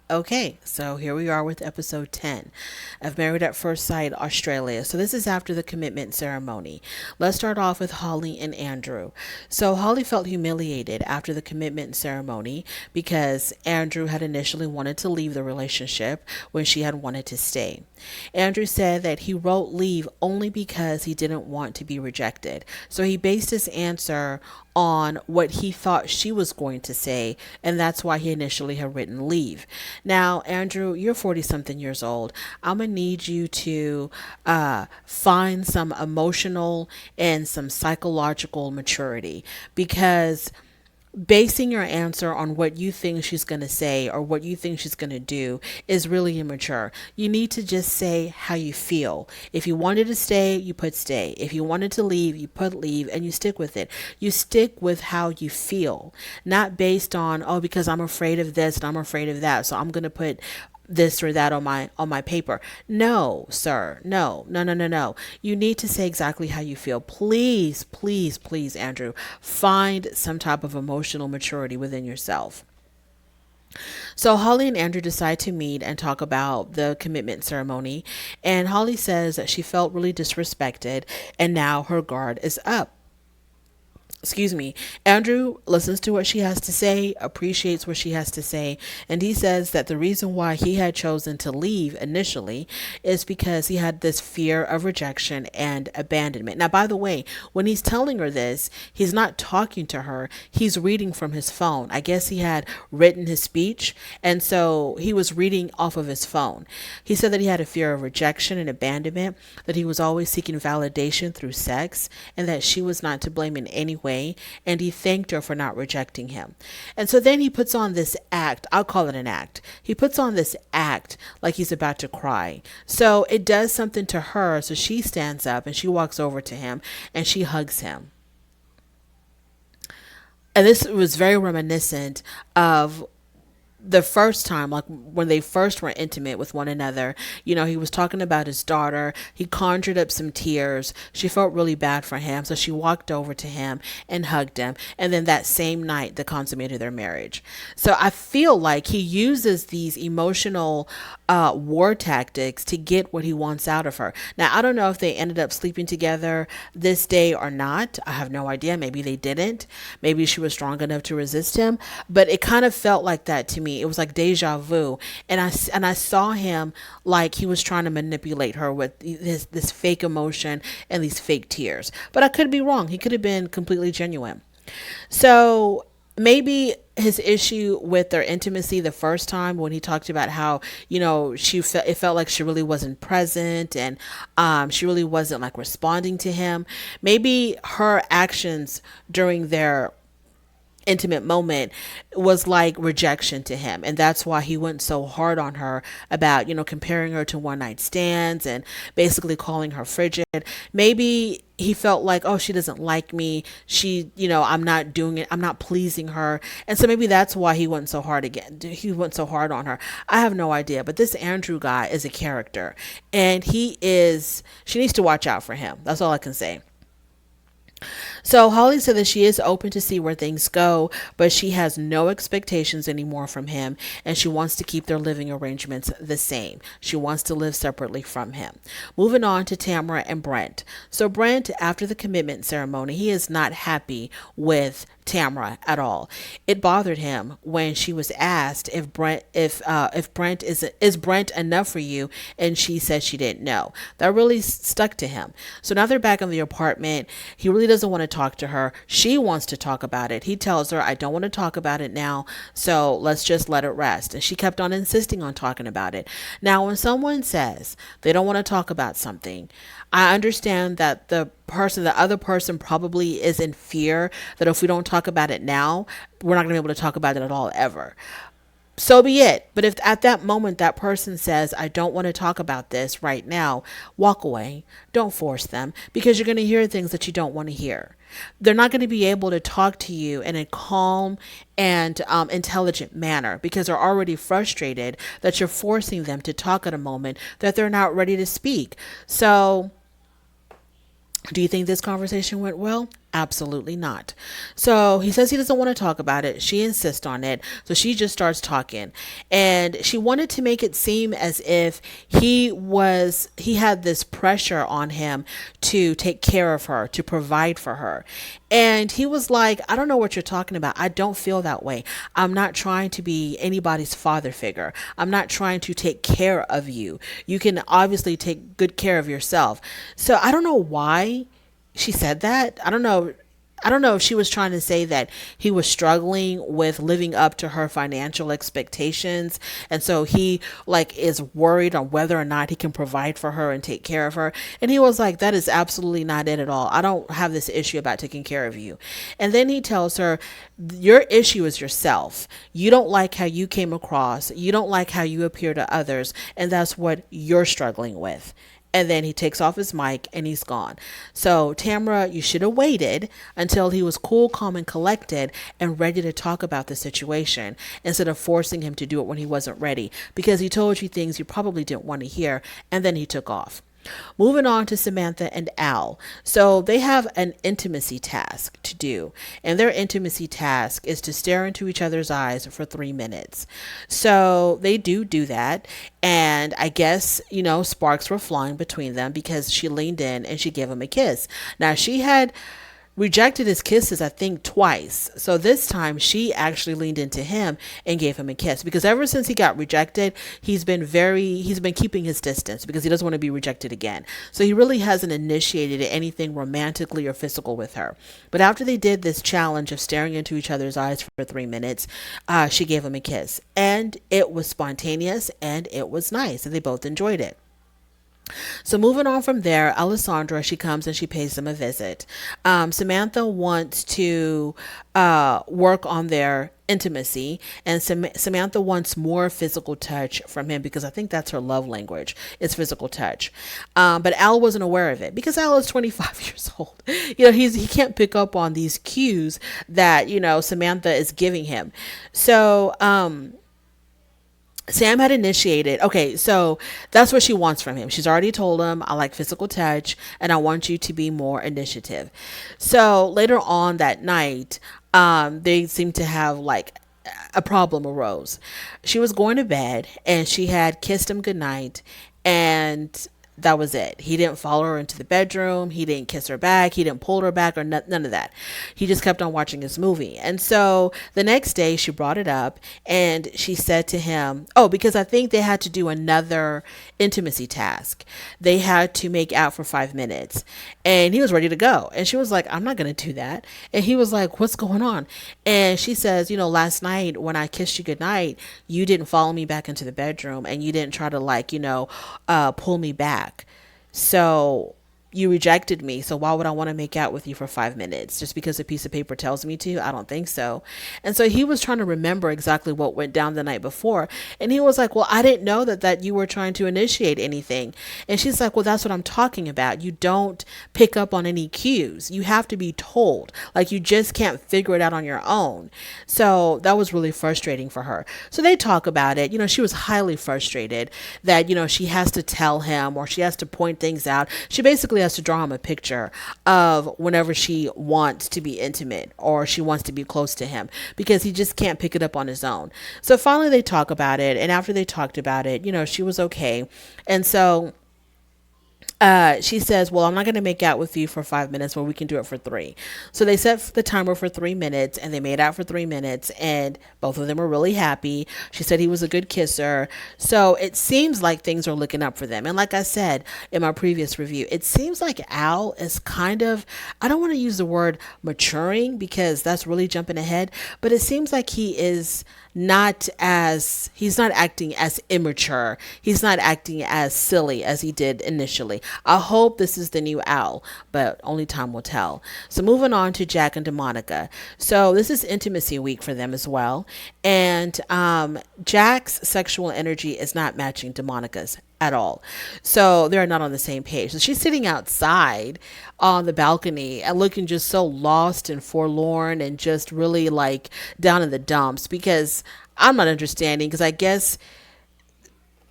Okay, so here we are with episode 10 of Married at First Sight Australia. So this is after the commitment ceremony. Let's start off with Holly and Andrew. So Holly felt humiliated after the commitment ceremony because Andrew had initially wanted to leave the relationship when she had wanted to stay. Andrew said that he wrote leave only because he didn't want to be rejected. So he based his answer on what he thought she was going to say, and that's why he initially had written leave. Now, Andrew, you're 40 something years old. I'm going to need you to find some emotional and some psychological maturity because basing your answer on what you think she's going to say or what you think she's going to do is really immature. You need to just say how you feel. If you wanted to stay, you put stay. If you wanted to leave, you put leave and you stick with it. You stick with how you feel, not based on, oh, because I'm afraid of this and I'm afraid of that, so I'm going to put this or that on my paper. No, sir. No, no, no, no, no. You need to say exactly how you feel. Please, please, please, Andrew, find some type of emotional maturity within yourself. So Holly and Andrew decide to meet and talk about the commitment ceremony, and Holly says that she felt really disrespected and now her guard is up. Excuse me. Andrew listens to what she has to say, appreciates what she has to say, and he says that the reason why he had chosen to leave initially is because he had this fear of rejection and abandonment. Now, by the way, when he's telling her this, he's not talking to her, he's reading from his phone. I guess he had written his speech, and so he was reading off of his phone. He said that he had a fear of rejection and abandonment, that he was always seeking validation through sex, and that she was not to blame in any way, and he thanked her for not rejecting him. And so then he puts on this act. I'll call it an act. He puts on this act like he's about to cry. So it does something to her. So she stands up and she walks over to him and she hugs him. And this was very reminiscent of the first time, like when they first were intimate with one another. He was talking about his daughter. He conjured up some tears. She felt really bad for him, so she walked over to him and hugged him. And then that same night, they consummated their marriage. So I feel like he uses these emotional war tactics to get what he wants out of her. Now, I don't know if they ended up sleeping together this day or not. I have no idea. Maybe they didn't. Maybe she was strong enough to resist him, but it kind of felt like that to me. It was like deja vu, and I saw him like he was trying to manipulate her with this fake emotion and these fake tears. But I could be wrong. He could have been completely genuine. So maybe his issue with their intimacy the first time, when he talked about how it felt like she really wasn't present, and she really wasn't like responding to him. Maybe her actions during their intimate moment was like rejection to him, and that's why he went so hard on her about comparing her to one night stands and basically calling her frigid. Maybe he felt like, oh, she doesn't like me, I'm not doing it, I'm not pleasing her, and so maybe that's why he went so hard on her. I have no idea, but this Andrew guy is a character, and she needs to watch out for him. That's all I can say. So Holly said that she is open to see where things go, but she has no expectations anymore from him, and she wants to keep their living arrangements the same. She wants to live separately from him. Moving on to Tamara and Brent. So Brent, after the commitment ceremony, he is not happy with Tamara at all. It bothered him when she was asked if Brent is Brent enough for you, and she said she didn't know. That really stuck to him. So now they're back in the apartment. He really doesn't want to talk to her. She wants to talk about it. He tells her, I don't want to talk about it now, so let's just let it rest. And she kept on insisting on talking about it. Now, when someone says they don't want to talk about something, I understand that the other person probably is in fear that if we don't talk about it now, we're not going to be able to talk about it at all ever. So be it. But if at that moment that person says, I don't want to talk about this right now, walk away. Don't force them, because you're going to hear things that you don't want to hear. They're not going to be able to talk to you in a calm and intelligent manner, because they're already frustrated that you're forcing them to talk at a moment that they're not ready to speak. So do you think this conversation went well? Absolutely not. So he says he doesn't want to talk about it. She insists on it. So she just starts talking. And she wanted to make it seem as if he had this pressure on him to take care of her, to provide for her. And he was like, I don't know what you're talking about. I don't feel that way. I'm not trying to be anybody's father figure. I'm not trying to take care of you. You can obviously take good care of yourself. So I don't know why she said that. I don't know if she was trying to say that he was struggling with living up to her financial expectations, and so he like is worried on whether or not he can provide for her and take care of her. And he was like, that is absolutely not it at all. I don't have this issue about taking care of you. And then he tells her, your issue is yourself. You don't like how you came across. You don't like how you appear to others, and that's what you're struggling with. And then he takes off his mic and he's gone. So, Tamara, you should have waited until he was cool, calm, and collected and ready to talk about the situation instead of forcing him to do it when he wasn't ready, because he told you things you probably didn't want to hear, and then he took off. Moving on to Samantha and Al. So they have an intimacy task to do, and their intimacy task is to stare into each other's eyes for 3 minutes. So they do that, and I guess, sparks were flying between them because she leaned in and she gave him a kiss. Now, she had rejected his kisses, I think, twice. So this time she actually leaned into him and gave him a kiss, because ever since he got rejected, he's been keeping his distance because he doesn't want to be rejected again. So he really hasn't initiated anything romantically or physical with her. But after they did this challenge of staring into each other's eyes for 3 minutes, she gave him a kiss, and it was spontaneous and it was nice, and they both enjoyed it. So moving on from there, Alessandra, she comes and she pays them a visit. Samantha wants to work on their intimacy, and Samantha wants more physical touch from him, because I think that's her love language, is physical touch. But Al wasn't aware of it because Al is 25 years old. He can't pick up on these cues that Samantha is giving him. So Sam had initiated. Okay, so that's what she wants from him. She's already told him, I like physical touch and I want you to be more initiative. So later on that night, they seem to have like a problem arose. She was going to bed and she had kissed him goodnight, and that was it. He didn't follow her into the bedroom. He didn't kiss her back. He didn't pull her back or none of that. He just kept on watching his movie. And so the next day she brought it up and she said to him, because I think they had to do another intimacy task. They had to make out for 5 minutes, and he was ready to go. And she was like, I'm not going to do that. And he was like, what's going on? And she says, last night when I kissed you goodnight, you didn't follow me back into the bedroom, and you didn't try to pull me back. So you rejected me. So why would I want to make out with you for 5 minutes just because a piece of paper tells me to? I don't think so. And so he was trying to remember exactly what went down the night before. And he was like, well, I didn't know that you were trying to initiate anything. And she's like, well, that's what I'm talking about. You don't pick up on any cues. You have to be told. Like, you just can't figure it out on your own. So that was really frustrating for her. So they talk about it. She was highly frustrated that, she has to tell him, or she has to point things out. She basically has to draw him a picture of whenever she wants to be intimate or she wants to be close to him, because he just can't pick it up on his own. So finally they talk about it, and after they talked about it, she was okay. And so she says, well, I'm not going to make out with you for 5 minutes, but we can do it for 3. So they set the timer for 3 minutes, and they made out for 3 minutes, and both of them were really happy. She said he was a good kisser. So it seems like things are looking up for them. And like I said in my previous review, it seems like Al is kind of, I don't want to use the word maturing because that's really jumping ahead, but it seems like he's not acting as immature. He's not acting as silly as he did initially. I hope this is the new Al, but only time will tell. So moving on to Jack and Damonica. So this is intimacy week for them as well. And Jack's sexual energy is not matching Damonica's at all. So they're not on the same page. So she's sitting outside on the balcony and looking just so lost and forlorn and just really like down in the dumps, because I'm not understanding, because I guess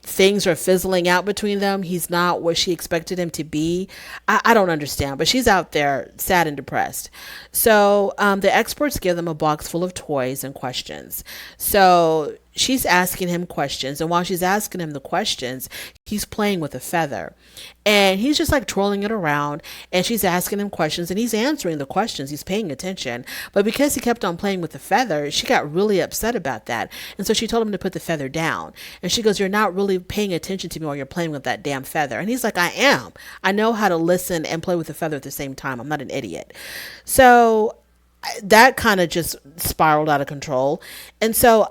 things are fizzling out between them. He's not what she expected him to be. I don't understand, but she's out there sad and depressed. So the experts give them a box full of toys and questions. So she's asking him questions, and while she's asking him the questions, he's playing with a feather, and he's just like twirling it around, and she's asking him questions, and he's answering the questions, he's paying attention. But because he kept on playing with the feather, she got really upset about that, and so she told him to put the feather down. And she goes, "You're not really paying attention to me while you're playing with that damn feather." And he's like, "I am. I know how to listen and play with the feather at the same time. I'm not an idiot." So that kind of just spiraled out of control. And so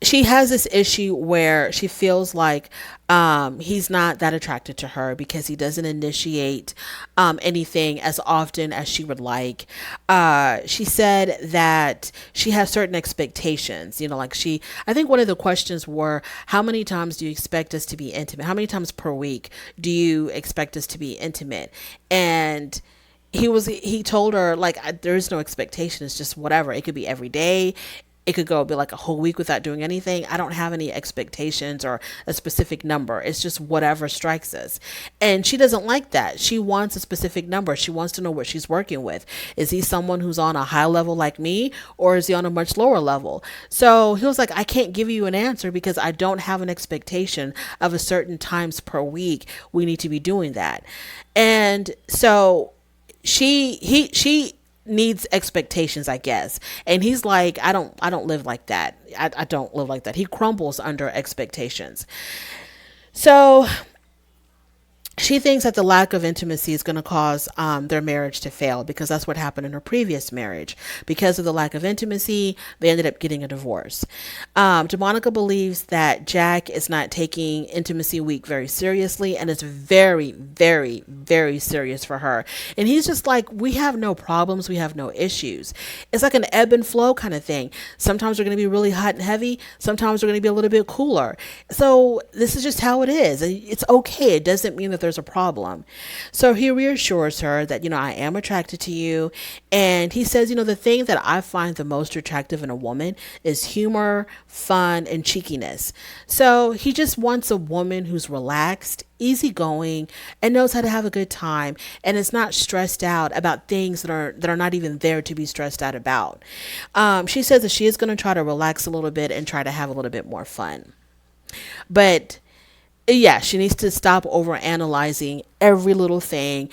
she has this issue where she feels like he's not that attracted to her because he doesn't initiate anything as often as she would like. She said that she has certain expectations, like I think one of the questions were, how many times do you expect us to be intimate? How many times per week do you expect us to be intimate? And he told her, like, there is no expectation. It's just whatever. It could be every day. It could be like a whole week without doing anything. I don't have any expectations or a specific number. It's just whatever strikes us. And she doesn't like that. She wants a specific number. She wants to know what she's working with. Is he someone who's on a high level like me, or is he on a much lower level? So he was like, I can't give you an answer because I don't have an expectation of a certain times per week we need to be doing that. And so she needs expectations, I guess. And he's like, I don't live like that. I don't live like that. He crumbles under expectations. So she thinks that the lack of intimacy is going to cause their marriage to fail, because that's what happened in her previous marriage. Because of the lack of intimacy, they ended up getting a divorce. Damonica believes that Jack is not taking Intimacy Week very seriously, and it's very, very, very serious for her. And he's just like, we have no problems, we have no issues. It's like an ebb and flow kind of thing. Sometimes we're going to be really hot and heavy. Sometimes we're going to be a little bit cooler. So this is just how it is. It's okay. It doesn't mean that there's a problem. So he reassures her that, I am attracted to you. And he says, the thing that I find the most attractive in a woman is humor, fun, and cheekiness. So he just wants a woman who's relaxed, easygoing, and knows how to have a good time, and is not stressed out about things that are not even there to be stressed out about. She says that she is going to try to relax a little bit and try to have a little bit more fun. But yeah, she needs to stop over analyzing every little thing.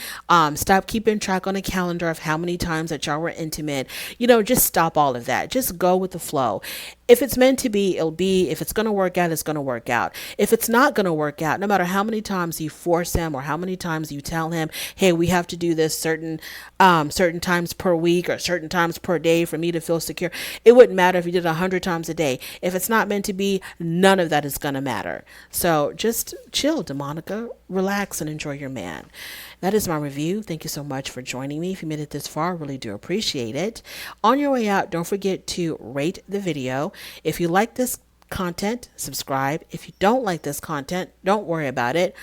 Stop keeping track on a calendar of how many times that y'all were intimate. Just stop all of that. Just go with the flow. If it's meant to be, it'll be. If it's going to work out, it's going to work out. If it's not going to work out, no matter how many times you force him or how many times you tell him, hey, we have to do this certain times per week or certain times per day for me to feel secure. It wouldn't matter if you did 100 times a day. If it's not meant to be, none of that is going to matter. So just chill, Damonica. Relax and enjoy your man. That is my review. Thank you so much for joining me. If you made it this far, I really do appreciate it. On your way out, don't forget to rate the video. If you like this content, subscribe. If you don't like this content, don't worry about it.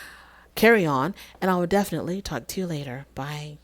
Carry on, and I will definitely talk to you later. Bye.